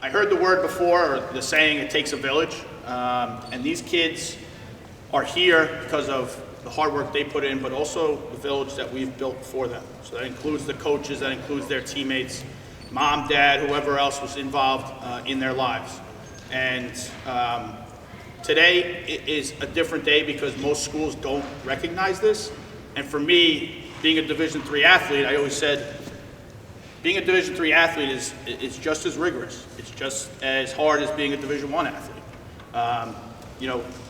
I heard the word before, or the saying, it takes a village. And these kids are here because of the hard work they put in, but also the village that we've built for them. So that includes the coaches, that includes their teammates, mom, dad, whoever else was involved in their lives. And today is a different day because most schools don't recognize this. And for me, being a Division III athlete, I always said, being a Division III athlete is just as rigorous. It's just as hard as being a Division I athlete.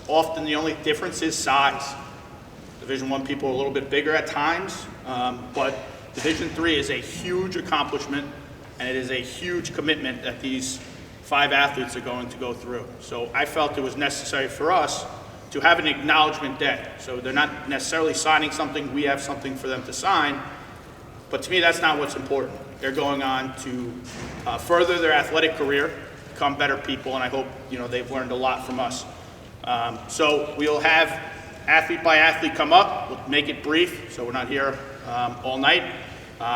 Often the only difference is size. Division I people are a little bit bigger at times, but Division III is a huge accomplishment, and it is a huge commitment that these 5 athletes are going to go through. So I felt it was necessary for us to have an acknowledgement day. So they're not necessarily signing something, we have something for them to sign, but to me that's not what's important. They're going on to further their athletic career, become better people, and I hope they've learned a lot from us. So we'll have athlete by athlete come up. We'll make it brief, so we're not here all night.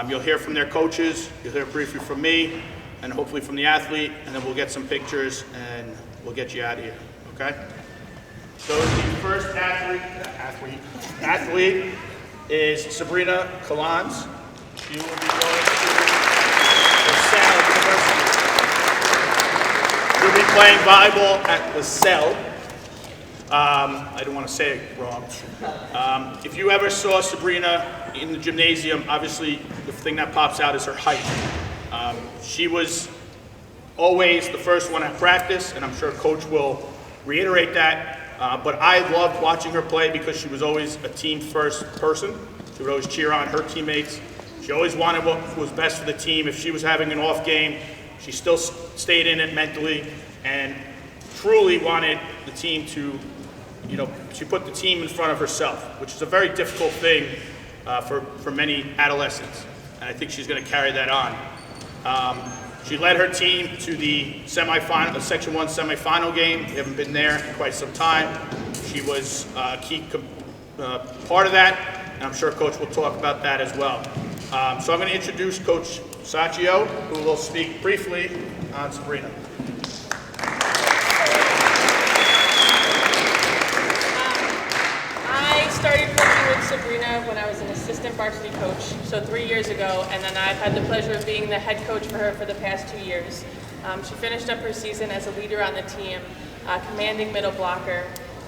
You'll hear from their coaches, you'll hear briefly from me, and hopefully from the athlete, and then we'll get some pictures and we'll get you out of here, okay? So the first athlete is Sabrina Collins. She will be going to LaSalle University. She'll be playing volleyball at LaSalle. I don't want to say it wrong. If you ever saw Sabrina in the gymnasium, obviously the thing that pops out is her height. She was always the first one at practice, and I'm sure Coach will reiterate that. But I loved watching her play because she was always a team-first person. She would always cheer on her teammates. She always wanted what was best for the team. If she was having an off game, she still stayed in it mentally and truly wanted the team to, she put the team in front of herself, which is a very difficult thing for many adolescents. And I think she's going to carry that on. She led her team to the semifinal, the Section 1 semifinal game. We haven't been there in quite some time. She was a key part of that, and I'm sure Coach will talk about that as well. So I'm going to introduce Coach Sacchio, who will speak briefly on Sabrina. I started coaching with Sabrina when I was an assistant varsity coach, so 3 years ago, and then I've had the pleasure of being the head coach for her for the past 2 years. She finished up her season as a leader on the team, commanding middle blocker,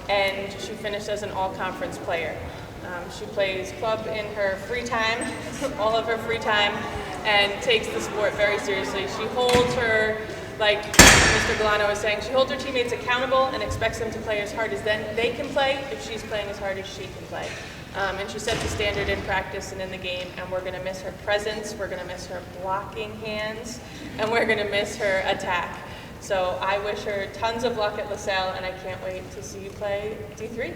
and she finished as an all-conference player. She plays club in her free time, all of her free time, and takes the sport very seriously. She holds her, like Mr. Galano was saying, she holds her teammates accountable and expects them to play as hard as they can play if she's playing as hard as she can play. And she sets the standard in practice and in the game, and we're going to miss her presence, we're going to miss her blocking hands, and we're going to miss her attack. So I wish her tons of luck at LaSalle, and I can't wait to see you play D3.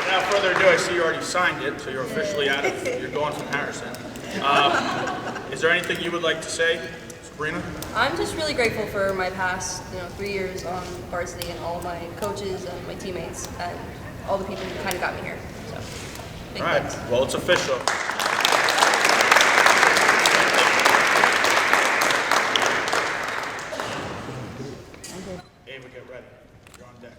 Without further ado, I see you already signed it, so you're officially out of, you're going from Harrison. Is there anything you would like to say, Sabrina? I'm just really grateful for my past, 3 years on varsity and all of my coaches and my teammates and all the people who kind of got me here. So, big all right, thanks. well, it's official. Ava, get ready. You're on deck.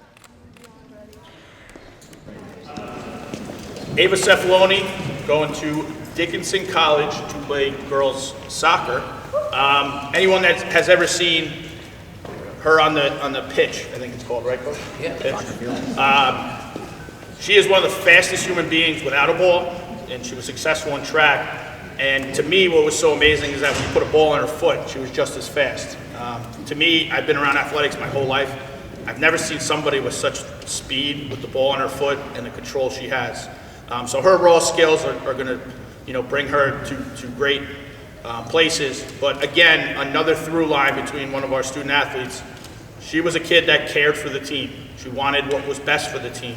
Ava Cefaloni going to Dickinson College to play girls soccer. Anyone that has ever seen her on the pitch, I think it's called, right, Coach? Yeah. She is one of the fastest human beings without a ball, and she was successful in track. And to me, what was so amazing is that when you put a ball on her foot, she was just as fast. To me, I've been around athletics my whole life. I've never seen somebody with such speed with the ball on her foot and the control she has. So her raw skills are going to, bring her to great places. But again, another through line between one of our student athletes. She was a kid that cared for the team. She wanted what was best for the team.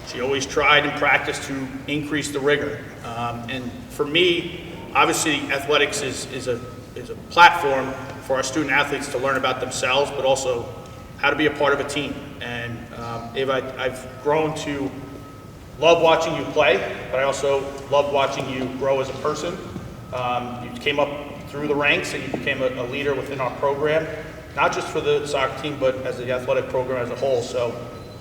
She always tried in practice to increase the rigor. And for me, obviously, athletics is a platform for our student athletes to learn about themselves, but also how to be a part of a team. And Ava, I've grown to love watching you play, but I also love watching you grow as a person. You came up through the ranks and you became a leader within our program, not just for the soccer team, but as the athletic program as a whole. So,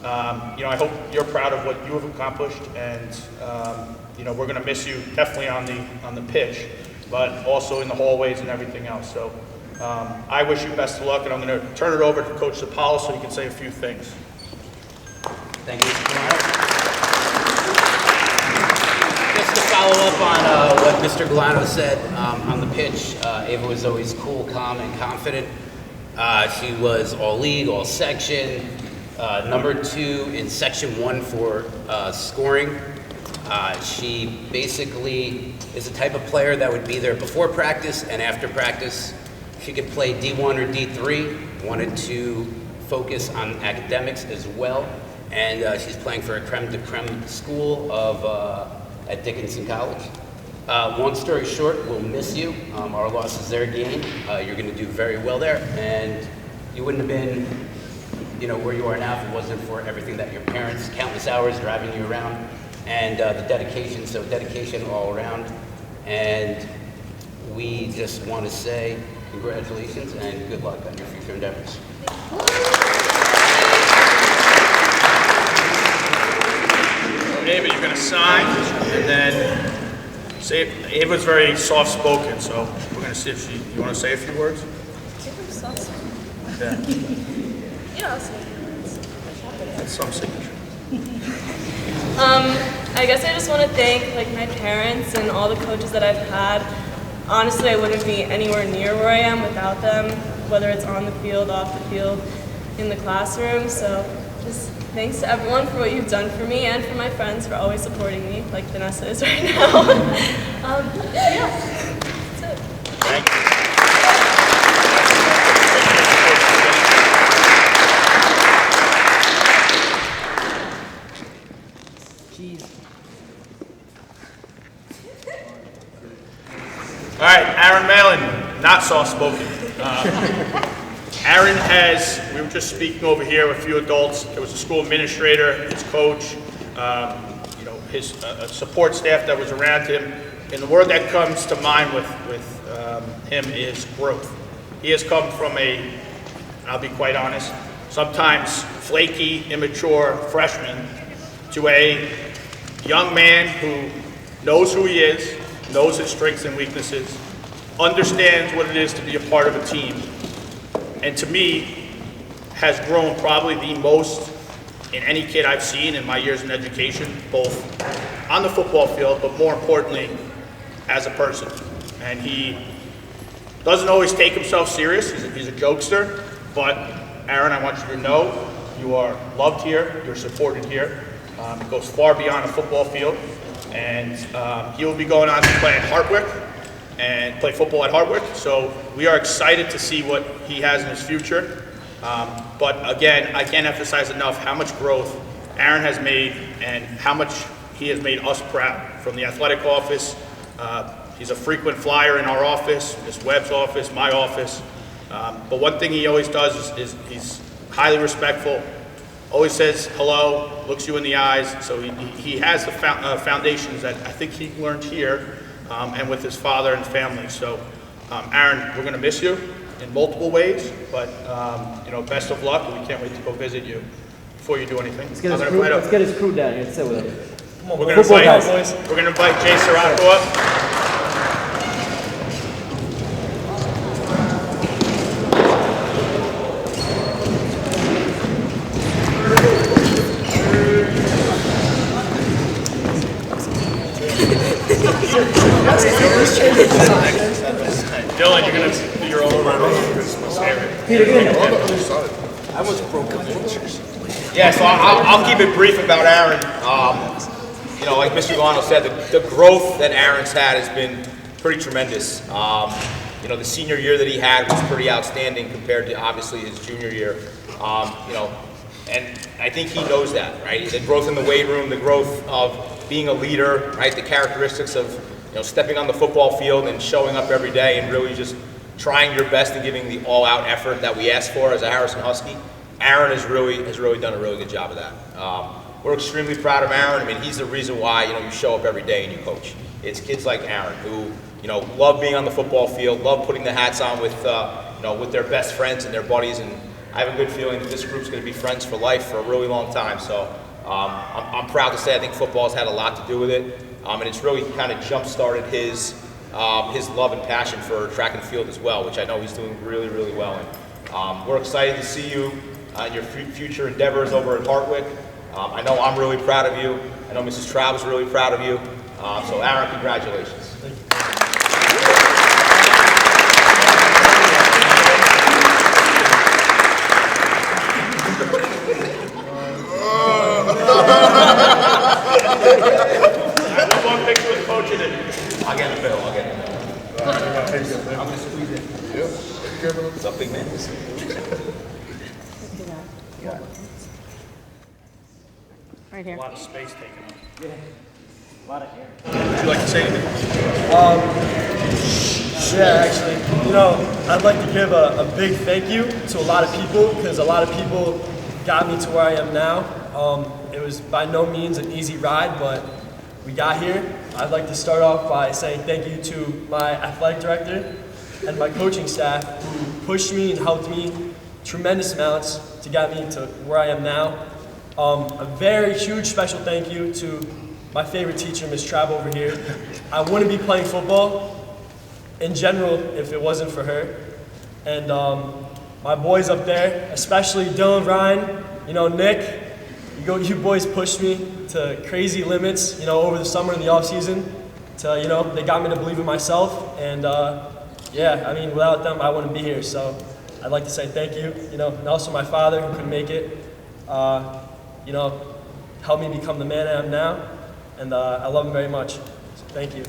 I hope you're proud of what you have accomplished, and we're going to miss you definitely on the pitch, but also in the hallways and everything else. So, I wish you best of luck, and I'm going to turn it over to Coach Zapala so he can say a few things. Thank you. Just to follow up on what Mr. Galano said on the pitch, Ava was always cool, calm, and confident. She was all league, all section, number 2 in section 1 for scoring. She basically is the type of player that would be there before practice and after practice. She could play D1 or D3, wanted to focus on academics as well, and she's playing for a creme de creme school at Dickinson College. Long story short, we'll miss you. Our loss is their gain. You're going to do very well there, and you wouldn't have been, where you are now if it wasn't for everything that your parents, countless hours driving you around, and the dedication. So dedication all around, and we just want to say congratulations and good luck on your future endeavors. Ava, you're going to sign, and then say, Ava's very soft-spoken, so we're going to see if you want to say a few words? Yeah. Yeah, I'll say a few words. That's some signature. I guess I just want to thank my parents and all the coaches that I've had. Honestly, I wouldn't be anywhere near where I am without them, whether it's on the field, off the field, in the classroom. So just thanks to everyone for what you've done for me and for my friends for always supporting me, like Vanessa is right now. Yeah, that's it. Thank you. All right, Aaron Malin, not soft-spoken. Aaron we were just speaking over here with a few adults. There was a school administrator, his coach, his support staff that was around him. And the word that comes to mind with him is growth. He has come from I'll be quite honest, sometimes flaky, immature freshman to a young man who knows who he is, knows his strengths and weaknesses, understands what it is to be a part of a team, and to me, has grown probably the most in any kid I've seen in my years in education, both on the football field, but more importantly, as a person. And he doesn't always take himself serious. He's a jokester, but Aaron, I want you to know you are loved here, you're supported here. It goes far beyond a football field. And he will be going on to play at Hartwick and play football at Hartwick. So we are excited to see what he has in his future. But again, I can't emphasize enough how much growth Aaron has made and how much he has made us proud. From the athletic office, he's a frequent flyer in our office, Ms. Webb's office, my office. But one thing he always does is he's highly respectful, always says hello, looks you in the eyes. So he has the foundations that I think he learned here and with his father and family. So Aaron, we're going to miss you in multiple ways, but best of luck, and we can't wait to go visit you before you do anything. Let's get his crew down here and sit with him. We're going to invite Jay Sirocco up. Dylan, you're going to do your own Peter, get in there. I was broken. Yeah, so I'll keep it brief about Aaron. Like Mr. Galano said, the growth that Aaron's had has been pretty tremendous. The senior year that he had was pretty outstanding compared to obviously his junior year. And I think he knows that, right? The growth in the weight room, the growth of being a leader, right? The characteristics of stepping on the football field and showing up every day and really just trying your best and giving the all-out effort that we ask for as a Harrison Husky. Aaron has really done a really good job of that. We're extremely proud of Aaron. I mean, he's the reason why you show up every day and you coach. It's kids like Aaron who love being on the football field, love putting the hats on with with their best friends and their buddies, and I have a good feeling that this group's going to be friends for life for a really long time. So I'm proud to say I think football has had a lot to do with it, and it's really kind of jump-started his love and passion for track and field as well, which I know he's doing really, really well in. We're excited to see you in your future endeavors over at Hartwick. I know I'm really proud of you. I know Mrs. Traub is really proud of you. So Aaron, congratulations. Thank you. One picture with coach in it. I'll get a bill. I'm going to squeeze it. What's up, big man? Right here. A lot of space taken up. Yeah. A lot of air. Would you like to say anything? Yeah, actually, I'd like to give a big thank you to a lot of people, because a lot of people got me to where I am now. It was by no means an easy ride, but we got here. I'd like to start off by saying thank you to my athletic director and my coaching staff, who pushed me and helped me tremendous amounts to get me to where I am now. A very huge special thank you to my favorite teacher, Ms. Traub over here. I wouldn't be playing football in general if it wasn't for her. And my boys up there, especially Dylan, Ryan, Nick, you boys pushed me to crazy limits, over the summer and the off season. They got me to believe in myself, and without them I wouldn't be here. So I'd like to say thank you, and also my father, who couldn't make it, helped me become the man I am now, and I love him very much. So thank you.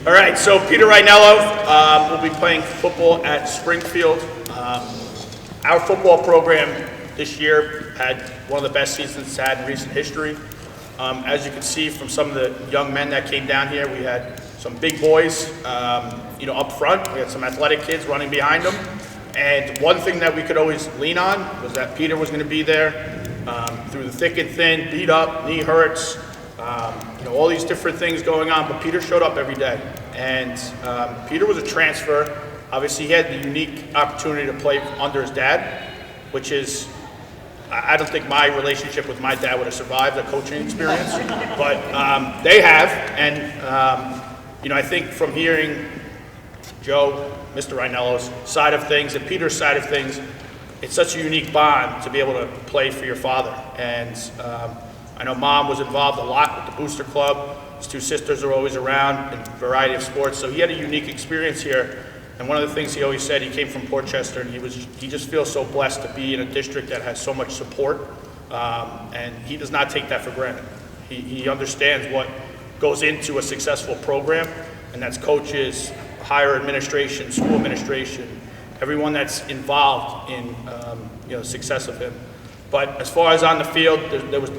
All right, so Peter Reinello will be playing football at Springfield. Our football program this year had one of the best seasons it's had in recent history. As you can see from some of the young men that came down here, we had some big boys, up front. We had some athletic kids running behind them. And one thing that we could always lean on was that Peter was going to be there through the thick and thin, beat up, knee hurts, all these different things going on. But Peter showed up every day. And Peter was a transfer. Obviously, he had the unique opportunity to play under his dad, which is, I don't think my relationship with my dad would have survived a coaching experience, but they have. And, I think from hearing Joe, Mr. Reinello's side of things and Peter's side of things, it's such a unique bond to be able to play for your father. And I know Mom was involved a lot with the Booster Club. His two sisters are always around in a variety of sports, so he had a unique experience here. And one of the things he always said, he came from Portchester, and he just feels so blessed to be in a district that has so much support, and he does not take that for granted. He understands what goes into a successful program, and that's coaches, higher administration, school administration, everyone that's involved in the success of him. But as far as on the field, there was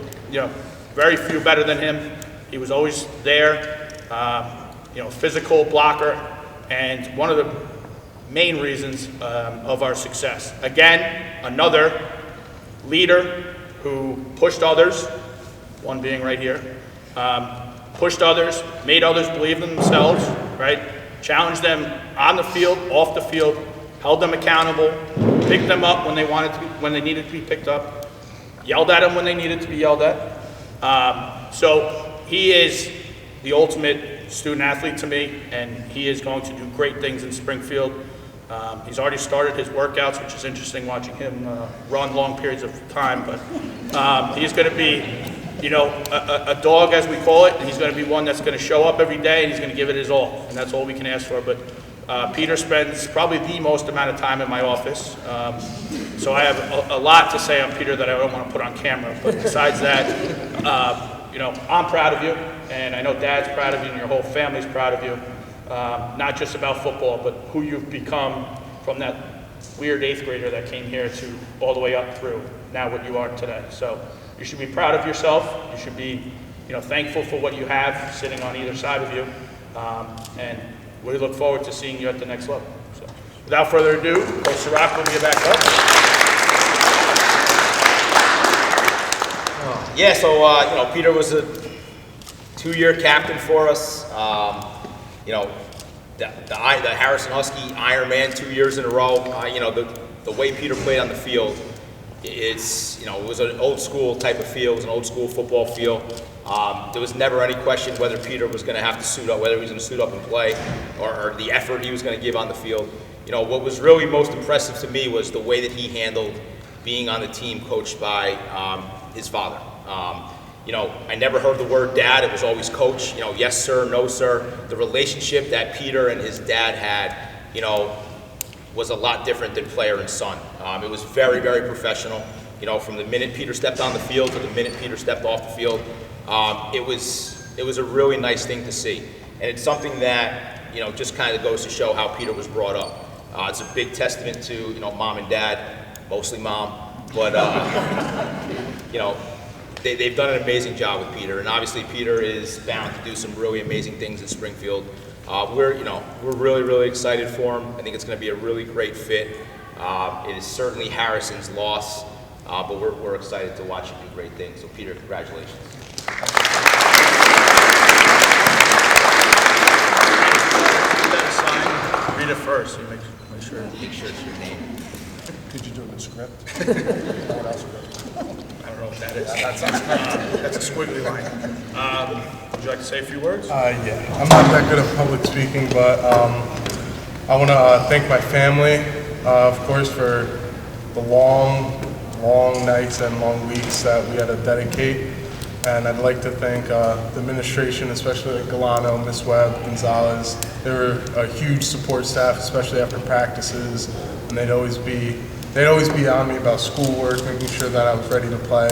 very few better than him. He was always there, physical blocker, and one of the main reasons of our success. Again, another leader who pushed others, one being right here, pushed others, made others believe in themselves, right? Challenged them on the field, off the field, held them accountable, picked them up when they needed to be picked up, yelled at them when they needed to be yelled at. So he is the ultimate student athlete to me, and he is going to do great things in Springfield. He's already started his workouts, which is interesting watching him run long periods of time, but he's going to be, a dog, as we call it, and he's going to be one that's going to show up every day, and he's going to give it his all, and that's all we can ask for. But Peter spends probably the most amount of time in my office, so I have a lot to say on Peter that I don't want to put on camera, but besides that, I'm proud of you, and I know Dad's proud of you, and your whole family's proud of you. Not just about football, but who you've become from that weird 8th grader that came here to all the way up through now what you are today. So you should be proud of yourself. You should be, thankful for what you have sitting on either side of you. And we look forward to seeing you at the next level. So without further ado, Coach Sirach will be back up. Yeah, so Peter was a 2-year captain for us. The Harrison Husky Iron Man 2 years in a row. The way Peter played on the field, it was an old school type of feel. It was an old school football feel. There was never any question whether Peter was going to have to suit up, whether he was going to suit up and play, or the effort he was going to give on the field. What was really most impressive to me was the way that he handled being on the team coached by his father. I never heard the word dad. It was always coach. Yes, sir, no, sir. The relationship that Peter and his dad had, was a lot different than player and son. It was very, very professional. From the minute Peter stepped on the field to the minute Peter stepped off the field, it was a really nice thing to see. And it's something that, just kind of goes to show how Peter was brought up. It's a big testament to, mom and dad, mostly mom, but, they've done an amazing job with Peter, and obviously Peter is bound to do some really amazing things in Springfield. We're really, really excited for him. I think it's going to be a really great fit. It is certainly Harrison's loss, but we're excited to watch him do great things. So Peter, congratulations. Read it first. So make sure it's your name. Could you do it in script? No one else will. I don't know what that is. That's a squiggly line. Would you like to say a few words? Yeah. I'm not that good at public speaking, but I want to thank my family, of course, for the long nights and long weeks that we had to dedicate. And I'd like to thank the administration, especially Galano, Miss Webb, Gonzalez. They were a huge support staff, especially after practices, and they'd always be on me about schoolwork, making sure that I was ready to play,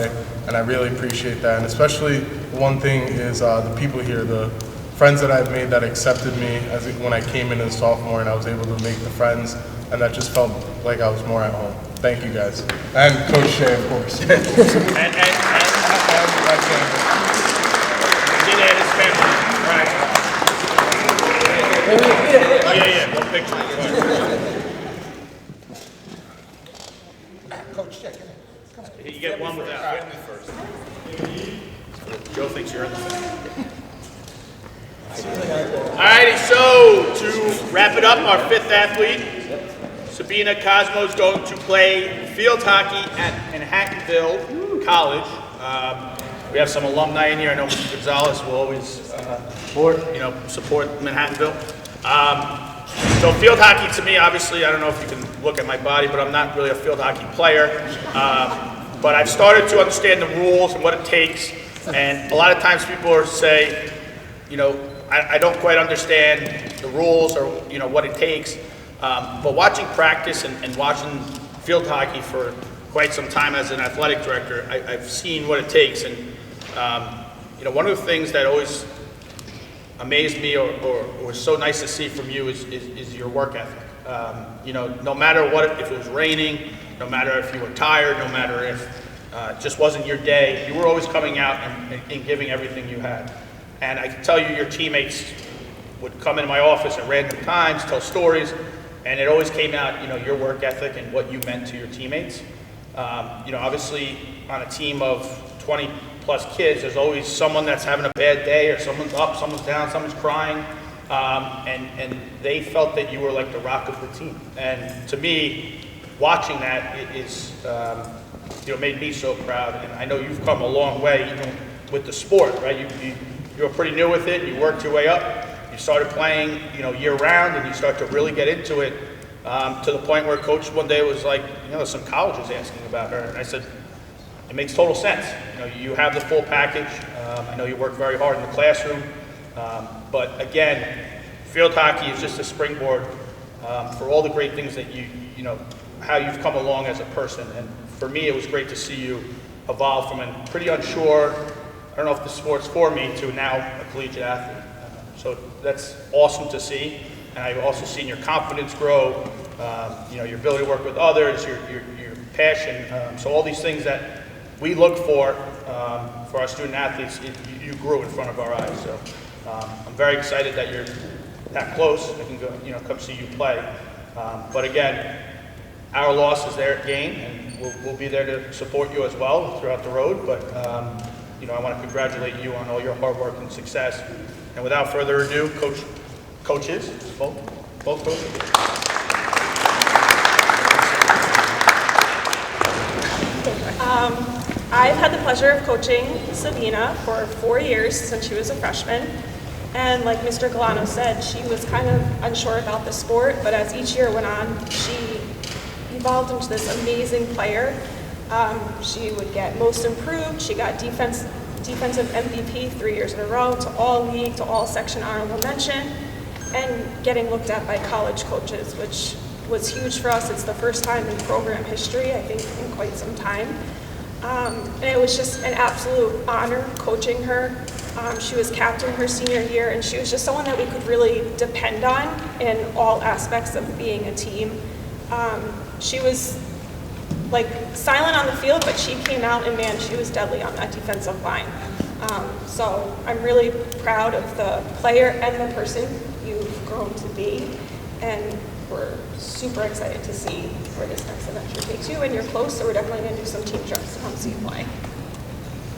and I really appreciate that. And especially one thing is the people here, the friends that I've made that accepted me when I came in as a sophomore, and I was able to make the friends, and that just felt like I was more at home. Thank you guys. And Coach Shea, of course. and did add his family. Right. Oh, yeah. One picture. Coach, check it. You get one without Whitney first. Joe thinks you're in the family. All righty, so to wrap it up, our fifth athlete, Sabina Cosmo, is going to play field hockey at Manhattanville College. We have some alumni in here. I know Mr. Gonzalez will always support Manhattanville. So field hockey to me, obviously, I don't know if you can look at my body, but I'm not really a field hockey player. But I've started to understand the rules and what it takes. And a lot of times people say, I don't quite understand the rules or what it takes. But watching practice and watching field hockey for quite some time as an athletic director, I've seen what it takes. And one of the things that always amazed me or was so nice to see from you is your work ethic. No matter what, if it was raining, no matter if you were tired, no matter if it just wasn't your day, you were always coming out and giving everything you had. And I can tell you, your teammates would come into my office at random times, tell stories, and it always came out, your work ethic and what you meant to your teammates. Obviously on a team of 20 plus kids, there's always someone that's having a bad day, or someone's up, someone's down, someone's crying, and they felt that you were like the rock of the team. And to me, watching that is, made me so proud. And I know you've come a long way, even with the sport, right? You were pretty new with it. You worked your way up. You started playing, year round, and you start to really get into it, to the point where coach one day was like, some colleges asking about her, and I said, it makes total sense. You have the full package. I know you work very hard in the classroom, but again, field hockey is just a springboard for all the great things that how you've come along as a person. And for me, it was great to see you evolve from a pretty unsure, I don't know if the sport's for me, to now a collegiate athlete. So that's awesome to see. And I've also seen your confidence grow, your ability to work with others, your passion. So all these things that we look for our student athletes, you grew in front of our eyes. So I'm very excited that you're that close. I can go, come see you play. But again, our loss is their gain, and we'll be there to support you as well throughout the road. But I want to congratulate you on all your hard work and success. And without further ado, coaches, both coaches. I've had the pleasure of coaching Sabina for 4 years since she was a freshman. And like Mr. Galano said, she was kind of unsure about the sport, but as each year went on, she evolved into this amazing player. She would get most improved. She got defensive MVP 3 years in a row, to all league, to all section honorable mention, and getting looked at by college coaches, which was huge for us. It's the first time in program history, I think, in quite some time. And it was just an absolute honor coaching her. She was captain her senior year, and she was just someone that we could really depend on in all aspects of being a team. She was like silent on the field, but she came out and man, she was deadly on that defensive line. So I'm really proud of the player and the person you've grown to be, and we're super excited to see where this next adventure takes you. And you're close, so we're definitely going to do some team trips to come see you play.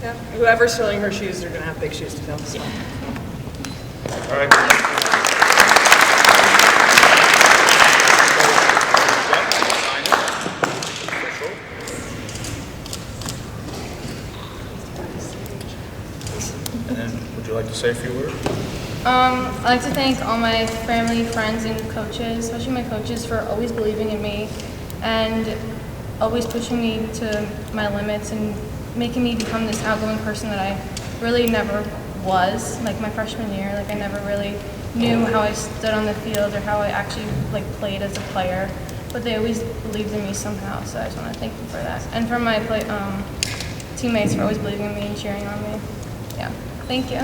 Yeah. Whoever's filling her shoes, they're going to have big shoes to fill. So. All right. And then, would you like to say a few words? I'd like to thank all my family, friends, and coaches, especially my coaches, for always believing in me and always pushing me to my limits and making me become this outgoing person that I really never was. Like my freshman year, like I never really knew how I stood on the field or how I actually played as a player, but they always believed in me somehow. So I just want to thank them for that, and for my teammates for always believing in me and cheering on me. Yeah, thank you.